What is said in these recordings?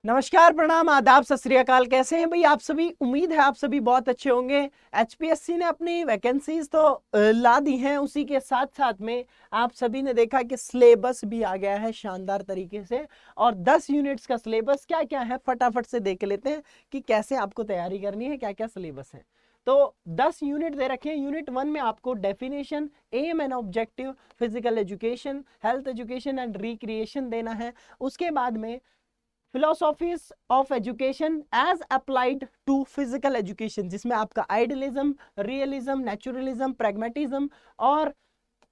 नमस्कार, प्रणाम, आदाब, सत श्री अकाल। कैसे हैं भाई आप सभी? उम्मीद है आप सभी बहुत अच्छे होंगे। एचपीएससी ने अपनी वैकेंसीज तो ला दी हैं, उसी के साथ साथ में आप सभी ने देखा कि सिलेबस भी आ गया है शानदार तरीके से। और 10 यूनिट्स का सिलेबस क्या क्या है फटाफट से देख लेते हैं कि कैसे आपको तैयारी करनी है, क्या क्या सिलेबस है। तो 10 यूनिट दे रखे हैं। यूनिट 1 में आपको definition, aim and objective, physical education, health education and recreation देना है। उसके बाद में philosophies of education as applied to physical education, जिसमें आपका आइडियलिज्म, रियलिज्म, नेचुरलिज्म, प्रैग्मेटिज्म और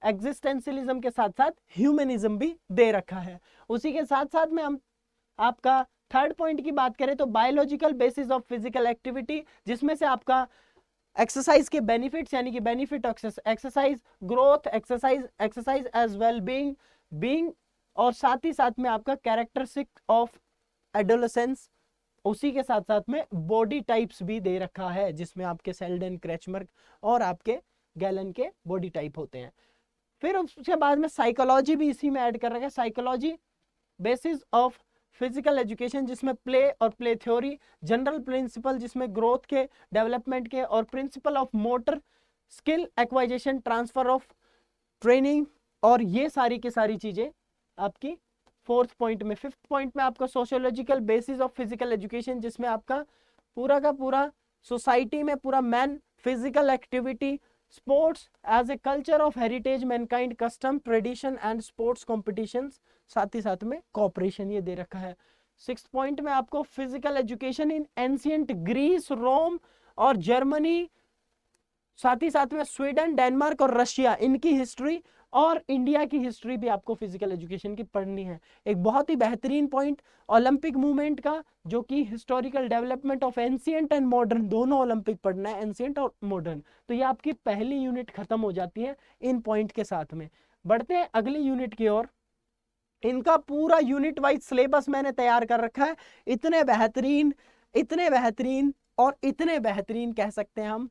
एग्जिस्टेंशियलिज्म के साथ साथ ह्यूमनिज्म भी दे रखा है। उसी के साथ साथ में हम आपका थर्ड पॉइंट की बात करें तो biological basis of physical activity, जिसमें से आपका एक्सरसाइज के बेनिफिट्स यानी कि benefit exercise, growth, exercise as well being being और साथ ही साथ में आपका कैरेक्टरिस्टिक ऑफ एडोलेसेंस। उसी के साथ साथ में बॉडी टाइप्स भी दे रखा है, जिसमें आपके सेल्डन, क्रेचमर्क और आपके गैलन के बॉडी टाइप होते हैं। फिर उसके बाद में साइकोलॉजी भी इसी में ऐड कर रखा है। Psychology basis of physical education, जिसमें प्ले और प्ले थ्योरी, जनरल प्रिंसिपल जिसमें ग्रोथ के, डेवलपमेंट के, और principle of motor skill acquisition, transfer of training, और ये सारी की सारी चीजें आपकी फोर्थ पॉइंट में। फिफ्थ पॉइंट में आपका sociological basis of physical education, जिसमें आपका पूरा का पूरा सोसाइटी में पूरा man, physical activity, sports as a culture of heritage, mankind, custom, tradition and sports competitions, साथ ही साथ में कॉपरेशन, ये दे रखा है। सिक्स पॉइंट में आपको physical education in ancient Greece, Rome और जर्मनी, साथ ही साथ में स्वीडन, डेनमार्क और रशिया, इनकी हिस्ट्री और इंडिया की हिस्ट्री भी आपको फिजिकल एजुकेशन की पढ़नी है। एक बहुत ही बेहतरीन पॉइंट ओलंपिक मूवमेंट का, जो कि historical development of ancient and modern, दोनों ओलंपिक पढ़ना है, एंशियंट और मॉडर्न। तो ये आपकी पहली यूनिट खत्म हो जाती है इन पॉइंट के साथ में। बढ़ते हैं अगली यूनिट की ओर। इनका पूरा यूनिट वाइज सिलेबस मैंने तैयार कर रखा है। इतने बेहतरीन, इतने बेहतरीन और इतने बेहतरीन कह सकते हैं हम,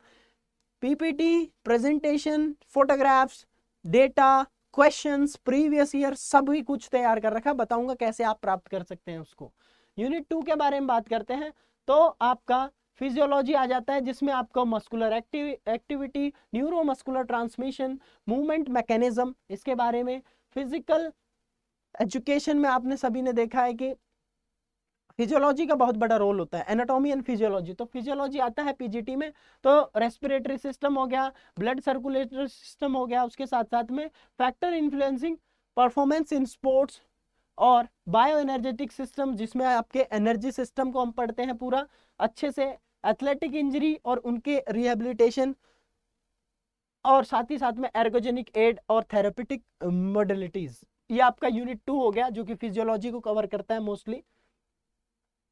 PPT, presentation, photographs, data, questions, previous year, सभी कुछ तैयार कर रखा है। बताऊंगा कैसे आप प्राप्त कर सकते हैं उसको। यूनिट 2 के बारे में बात करते हैं तो आपका फिजियोलॉजी आ जाता है, जिसमें आपका muscular activity, neuromuscular transmission, movement mechanism, इसके बारे में। फिजिकल एजुकेशन में आपने सभी ने देखा है कि फिजियोलॉजी का बहुत बड़ा रोल होता है, एनाटॉमी एंड फिजियोलॉजी। तो फिजियोलॉजी आता है पीजीटी में, तो रेस्पिरेटरी सिस्टम हो गया, ब्लड सर्कुलेटरी सिस्टम हो गया, उसके साथ साथ में factor influencing performance in sports, और बायो एनर्जेटिक सिस्टम, जिसमें आपके एनर्जी सिस्टम को हम पढ़ते हैं पूरा अच्छे से, एथलेटिक इंजरी और उनके रिहेबिलिटेशन, और साथ ही साथ में एर्गोजेनिक एड और थेरेपेटिक मॉडलिटीज। ये आपका यूनिट 2 हो गया, जो कि फिजियोलॉजी को कवर करता है मोस्टली।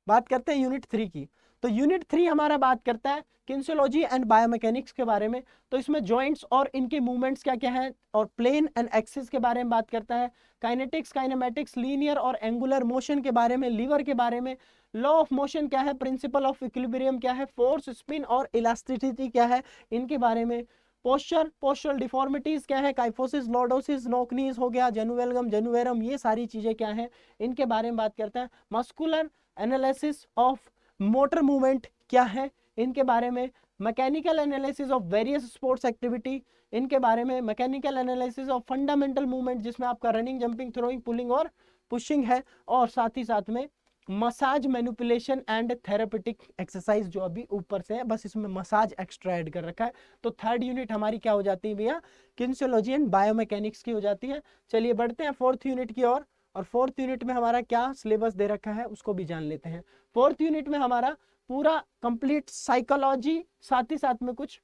बात करते हैं यूनिट 3 की। तो यूनिट 3 हमारा बात करता है किन्सियोलॉजी एंड बायोमैकेनिक्स के बारे में। तो इसमें जॉइंट्स और इनके मूवमेंट्स क्या क्या है, और प्लेन एंड एक्सिस के बारे में बात करता है। काइनेटिक्स, काइनेमेटिक्स, लीनियर और एंगुलर मोशन के बारे में, लीवर के बारे में, लॉ ऑफ मोशन क्या है, प्रिंसिपल ऑफ इक्विलिब्रियम क्या है, फोर्स, स्पिन और इलास्टिसिटी क्या है, इनके बारे में। पोस्चरल डिफॉर्मिटीज क्या है, काइफोसिस, लॉर्डोसिस, नोकनीज हो गया, जेनुवेलगम, जेनुवेरम, ये सारी चीजें क्या है, इनके बारे में बात करता है। Muscular analysis of motor movement क्या है, इनके बारे में। Mechanical analysis of various sports activity, इनके बारे में। Mechanical analysis of fundamental movement, जिसमें आपका रनिंग, जंपिंग, थ्रोइंग, पुलिंग और पुशिंग है, और साथ ही साथ में massage, manipulation and therapeutic exercise, जो अभी ऊपर से है, बस इसमें मसाज एक्स्ट्रा ऐड कर रखा है। तो थर्ड यूनिट हमारी क्या हो जाती है भैया, किन्सियोलॉजी एंड बायोमैकेनिक्स की हो जाती है। चलिए बढ़ते हैं फोर्थ यूनिट की ओर। और फोर्थ यूनिट में हमारा क्या सिलेबस दे रखा है उसको भी जान लेते हैं। फोर्थ यूनिट में हमारा पूरा कंप्लीट साइकोलॉजी, साथ ही साथ में कुछ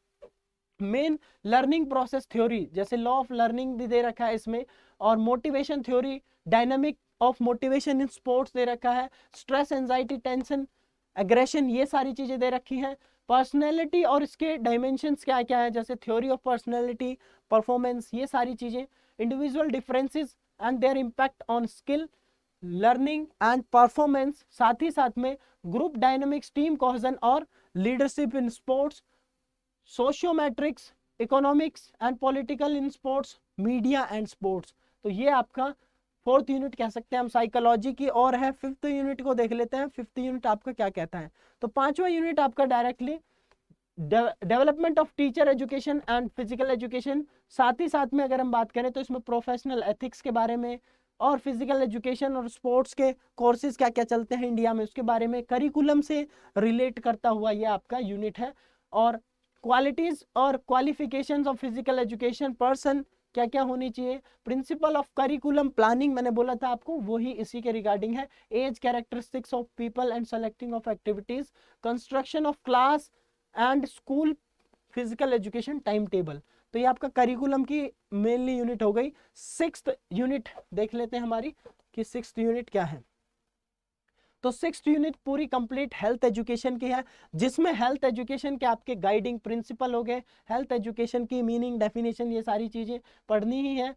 मेन लर्निंग प्रोसेस थ्योरी, जैसे लॉ ऑफ लर्निंग भी दे रखा है इसमें, और motivation theory, dynamic of motivation in sports दे रखा है, स्ट्रेस, एंजाइटी, टेंशन, एग्रेशन, ये सारी चीजें दे रखी हैं। पर्सनैलिटी और इसके डायमेंशंस क्या क्या है, जैसे थ्योरी ऑफ पर्सनैलिटी, परफॉर्मेंस, ये सारी चीजें। Individual differences and their impact on skill, learning and performance, साथ ही साथ में ग्रुप डायनामिक्स, टीम कोहेजन और leadership in sports, sociometrics, economics and political in sports, media and sports. तो ये आपका फोर्थ यूनिट कह सकते हैं हम साइकोलॉजी की और है। फिफ्थ यूनिट को देख लेते हैं, फिफ्थ यूनिट आपका क्या कहता है। तो पांचवा यूनिट आपका directly development of teacher education and physical education. साथ ही साथ में अगर हम बात करें तो इसमें प्रोफेशनल एथिक्स के बारे में और फिजिकल एजुकेशन और स्पोर्ट्स के कोर्सेज क्या क्या चलते हैं इंडिया में उसके बारे में, करिकुलम से रिलेट करता हुआ ये आपका यूनिट है। और क्वालिटीज और qualifications of physical education person क्या क्या होनी चाहिए, प्रिंसिपल ऑफ करिकुलम प्लानिंग मैंने बोला था आपको, वही इसी के रिगार्डिंग है। Age characteristics of people and selecting of activities, construction of class and school physical education time table. तो ये आपका करिकुलम की मेनली यूनिट हो गई। सिक्स्थ यूनिट देख लेते हैं हमारी कि सिक्स्थ यूनिट क्या है। तो सिक्स्थ यूनिट पूरी कंप्लीट हेल्थ एजुकेशन की है, जिसमें हेल्थ एजुकेशन के आपके गाइडिंग प्रिंसिपल हो गए, हेल्थ एजुकेशन की मीनिंग डेफिनेशन ये सारी चीजें पढ़नी ही है।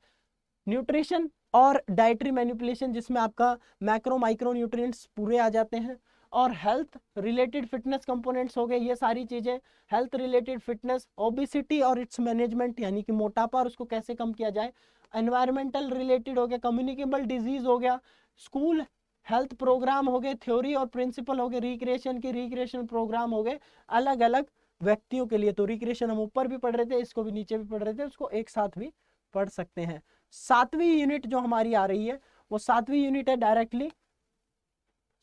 न्यूट्रिशन और डाइटरी मैनिपुलेशन जिसमें आपका मैक्रो माइक्रो न्यूट्रिएंट्स पूरे आ जाते हैं। और हेल्थ रिलेटेड फिटनेस कंपोनेंट्स हो गए ये सारी चीजें, हेल्थ रिलेटेड फिटनेस, ओबेसिटी और इट्स मैनेजमेंट यानी कि मोटापा और उसको कैसे कम किया जाए, एनवायरमेंटल रिलेटेड हो गया, कम्युनिकेबल डिजीज हो गया, स्कूल हेल्थ प्रोग्राम हो गए, थ्योरी और प्रिंसिपल हो गए, रिक्रिएशन के रिक्रिएशन प्रोग्राम हो गए अलग अलग व्यक्तियों के लिए। तो रिक्रिएशन हम ऊपर भी पढ़ रहे थे, इसको भी नीचे भी पढ़ रहे थे, उसको एक साथ भी पढ़ सकते हैं। सातवीं यूनिट जो हमारी आ रही है वो सातवीं यूनिट है डायरेक्टली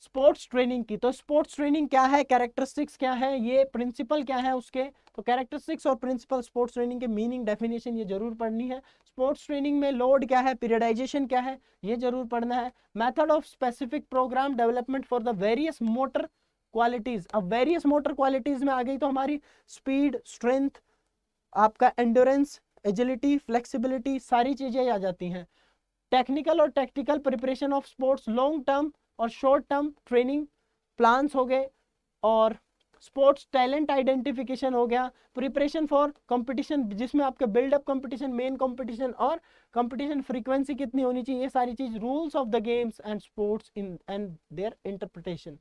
स्पोर्ट्स ट्रेनिंग की। तो स्पोर्ट्स ट्रेनिंग क्या है, कैरेक्टरिस्टिक्स क्या है, ये प्रिंसिपल क्या है उसके, तो कैरेक्टरिस्टिक्स और प्रिंसिपल स्पोर्ट्स ट्रेनिंग के मीनिंग डेफिनेशन ये जरूर पढ़नी है। स्पोर्ट्स ट्रेनिंग में लोड क्या है, पीरियडाइजेशन क्या है, ये जरूर पढ़ना है। Method of specific programme development for the various motor qualities. अब वेरियस मोटर क्वालिटीज में आ गई तो हमारी स्पीड, स्ट्रेंथ, आपका एंड्योरेंस, एजिलिटी, फ्लेक्सिबिलिटी, सारी चीजें आ जाती हैं। टेक्निकल और tactical preparation of sports, long term और शॉर्ट टर्म ट्रेनिंग प्लान्स हो गए। और स्पोर्ट्स टैलेंट आइडेंटिफिकेशन हो गया, प्रिपरेशन फॉर कंपटीशन जिसमें आपका बिल्डअप कंपटीशन, मेन कंपटीशन और कंपटीशन फ्रीक्वेंसी कितनी होनी चाहिए, ये सारी चीज, rules of the games and sports in and there interpretation.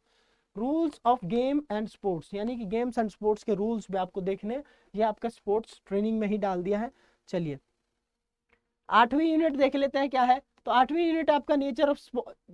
Rules of game and sports यानी कि गेम्स एंड स्पोर्ट्स के रूल्स भी आपको देखने, ये आपका स्पोर्ट्स ट्रेनिंग में ही डाल दिया है। चलिए आठवीं यूनिट देख लेते हैं क्या है। तो आठवीं यूनिट आपका नेचर ऑफ,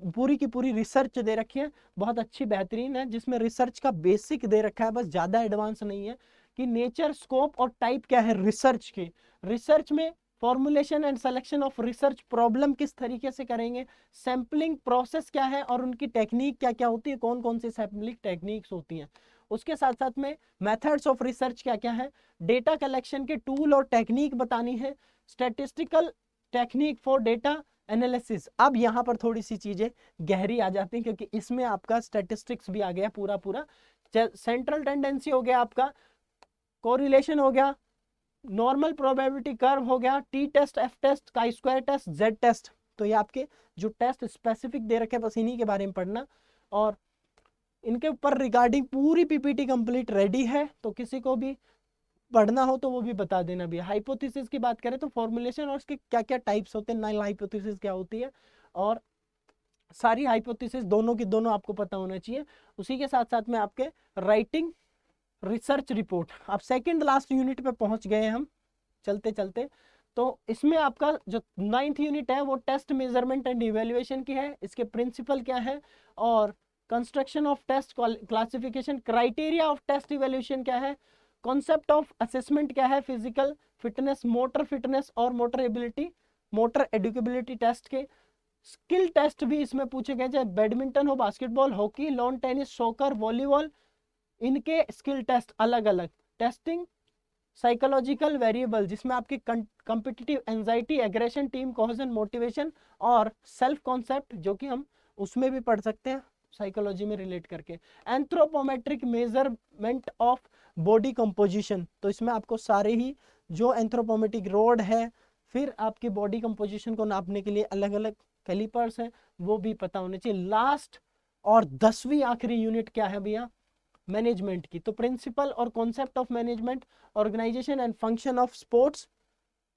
पूरी की पूरी रिसर्च दे रखी है, बहुत अच्छी बेहतरीन है, जिसमें रिसर्च का बेसिक दे रखा है, बस ज्यादा एडवांस नहीं है कि नेचर, स्कोप और टाइप क्या है रिसर्च के। रिसर्च में formulation and selection of research problem किस तरीके से करेंगे, सैम्पलिंग प्रोसेस क्या है और उनकी टेक्निक क्या क्या होती है, कौन कौन सी सैम्पलिंग टेक्निक्स होती हैं। उसके साथ साथ में मेथड्स ऑफ रिसर्च क्या क्या है, डेटा कलेक्शन के टूल और टेक्निक बतानी है, statistical technique for data analysis. अब यहाँ पर थोड़ी सी चीजें गहरी आ जाती हैं क्योंकि इसमें आपका स्टैटिस्टिक्स भी आ गया पूरा पूरा। सेंट्रल टेंडेंसी हो गया आपका, कोरिलेशन हो गया, नॉर्मल प्रोबेबिलिटी कर्व हो गया, T test, F test, chi square test, Z test. तो ये आपके जो टेस्ट स्पेसिफिक दे रखे हैं बस इन्हीं के बारे में पढ़ना। और इनके ऊपर रिगार्डिंग पूरी पीपीटी कंप्लीट रेडी है, तो किसी को भी पढ़ना हो तो वो भी बता देना भी। हाइपोथेसिस की बात करें तो फॉर्मुलेशन और उसके क्या क्या टाइप्स होते हैं, नल हाइपोथेसिस क्या होती है और सारी हाइपोथेसिस दोनों की दोनों आपको पता होना चाहिए। उसी के साथ साथ में आपके राइटिंग रिसर्च रिपोर्ट। अब सेकंड लास्ट यूनिट पे पहुंच गए हम चलते चलते। तो इसमें आपका जो 9th यूनिट है वो टेस्ट मेजरमेंट एंड इवेल्युएशन की है, इसके प्रिंसिपल क्या है और construction of test, classification, criteria of test evaluation क्या है, कॉन्सेप्ट ऑफ असेसमेंट क्या है, फिजिकल फिटनेस, मोटर फिटनेस और motor ability, motor educability test के। स्किल टेस्ट भी इसमें पूछे गए, चाहे बैडमिंटन हो, basketball, hockey, lawn tennis, soccer, volleyball, इनके स्किल टेस्ट अलग अलग। टेस्टिंग साइकोलॉजिकल वेरिएबल जिसमें आपकी competitive anxiety, aggression, team cohesion, motivation और सेल्फ कॉन्सेप्ट जो कि हम उसमें भी पढ़ सकते हैं साइकोलॉजी में रिलेट करके। Anthropometric measurement of body composition, तो इसमें आपको सारे ही जो एंथ्रोपोमेट्रिक रोड है, फिर आपकी बॉडी कंपोजिशन को नापने के लिए अलग अलग कैलिपर्स हैं, वो भी पता होने चाहिए। लास्ट और 10वीं आखिरी यूनिट क्या है भैया, मैनेजमेंट की। तो प्रिंसिपल और concept of management, organisation and function of sports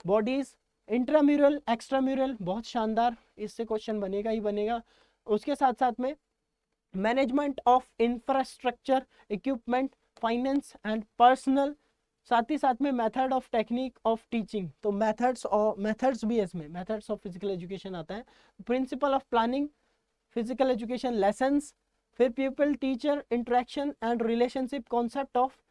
bodies, intramural, extramural, बहुत शानदार, इससे क्वेश्चन बनेगा ही बनेगा। उसके साथ साथ में management of infrastructure, equipment, finance and personal साथ ही साथ में method of technique of teaching, तो मेथड्स भी है इसमें, मेथड्स ऑफ फिजिकल एजुकेशन आता है, principle of planning, physical education lessons, फिर people teacher interaction and relationship, concept of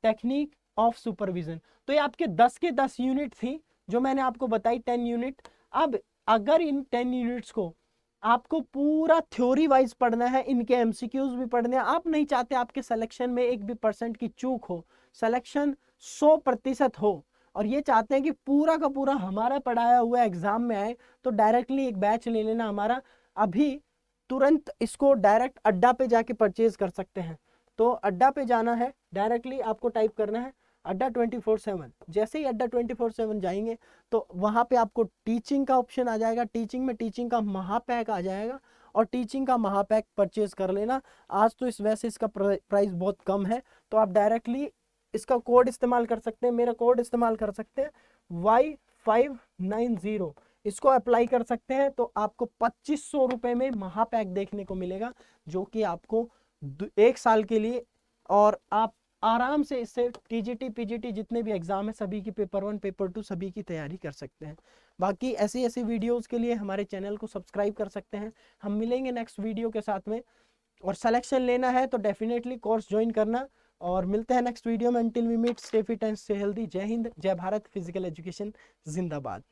technique of supervision. तो ये आपके 10 के 10 यूनिट थी जो मैंने आपको बताई, 10 यूनिट। अब अगर इन 10 यूनिट्स को आपको पूरा थ्योरी वाइज पढ़ना है, इनके एमसीक्यूज भी पढ़ने हैं, आप नहीं चाहते आपके सिलेक्शन में एक भी % की चूक हो, सिलेक्शन 100% हो, और ये चाहते हैं कि पूरा का पूरा हमारा पढ़ाया हुआ एग्जाम में आए, तो डायरेक्टली एक बैच ले लेना हमारा। अभी तुरंत इसको डायरेक्ट अड्डा पे जाके परचेज कर सकते हैं। तो अड्डा पे जाना है, डायरेक्टली आपको टाइप करना है अड्डा 24/7। जैसे ही अड्डा 24/7 जाएंगे तो वहाँ पे आपको टीचिंग का ऑप्शन आ जाएगा, टीचिंग में टीचिंग का महापैक आ जाएगा, और टीचिंग का महापैक परचेज कर लेना। आज तो इस वैसे इसका प्राइस बहुत कम है, तो आप डायरेक्टली इसका कोड इस्तेमाल कर सकते हैं, मेरा कोड इस्तेमाल कर सकते हैं Y590, इसको अप्लाई कर सकते हैं, तो आपको 2500 रुपये में महापैक देखने को मिलेगा, जो कि आपको 1 साल के लिए, और आप आराम से इससे टीजीटी पीजीटी जितने भी एग्जाम है सभी की पेपर 1 पेपर 2 सभी की तैयारी कर सकते हैं। बाकी ऐसी ऐसी वीडियोस के लिए हमारे चैनल को सब्सक्राइब कर सकते हैं। हम मिलेंगे नेक्स्ट वीडियो के साथ में, और सिलेक्शन लेना है तो डेफिनेटली कोर्स ज्वाइन करना, और मिलते हैं नेक्स्ट वीडियो में। Until we meet, stay fit and stay healthy. जय हिंद, जय भारत, फिजिकल एजुकेशन जिंदाबाद।